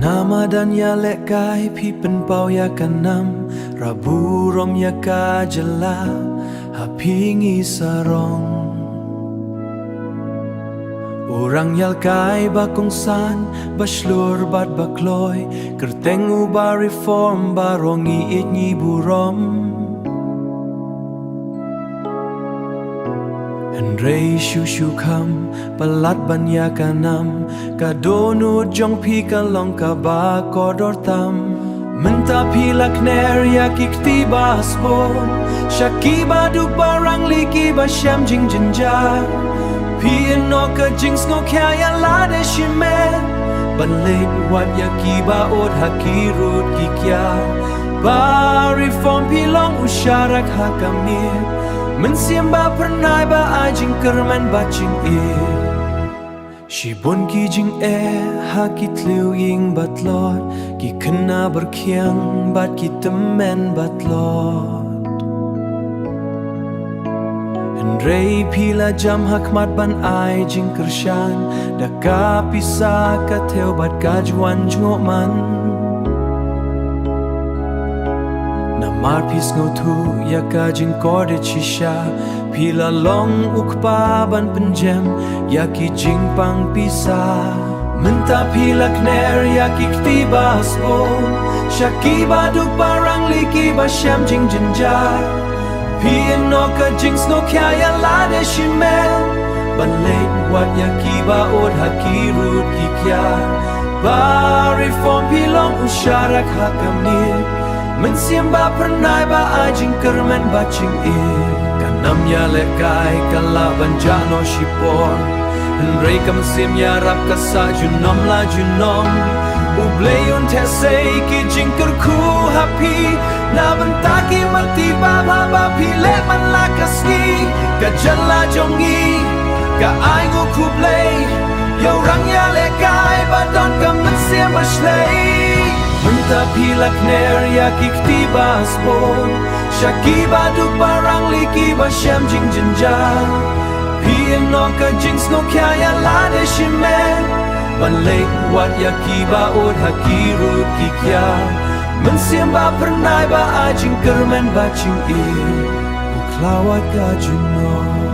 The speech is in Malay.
Nama dan ya lekai pi penpau ya kanam Rabu rom ya ka jela Hapingi sarong Orang yal kai bakongsan Baslur bat bakloy Kerteng uba reform Barongi itnyi burom Henrei shu kam Palat banya kanam Kadonu jong pi kalong ka ba kodor tam Menta pilak ner ya kikti baspon Shaki baduk barang liki basyam jing jenjar Pien no ka jings no kya ya lade shimen Banlek wat ya kiba od hakirut kikya Ba reform pilong usyarak hakamir Mensiam ba pernai ba ajing kerman bacing Shibon ki jing hakit liu ying batlot Ki kena berkiang bat ki temen batlot Henrei pila jam hakmat ban ai jing kershan Daka pisa kateu bat kajuan jungok man Marpis ngotu ya kajing kode cisha Pila long ukpa ban penjem ya ki jing pang pisa Menta pila kner ya ki ktiba aspo Shaki baduk barang liki basyam jing jenjar Pien no ka jing sno kya ya lade shimen Ban late wat ya kiba od hakirut kikya Ba reform pilong usyarak hakamnir Mensiam ba pernai ba ajing kermen bacing Kanam ya lekai kala banjano shipor Henrei ka mensiam ya rap kasa junom la junom Ublayun tesei ki jing kerku hapi Na bentaki mati ba pile man la kasni Ka jala jongi ka aingu kublay Yo rang ya lekai ba don ka mensiam baslay Menta pilak ner ya kikti baspon Shaki baduk barang liki basyam jing jenjar Pien no ka jing sno kya ya lade shimen Banlek wat ya kiba od hakirut kikya Mensiam ba pernai ba ajing kermen bacing Uklawat ka juno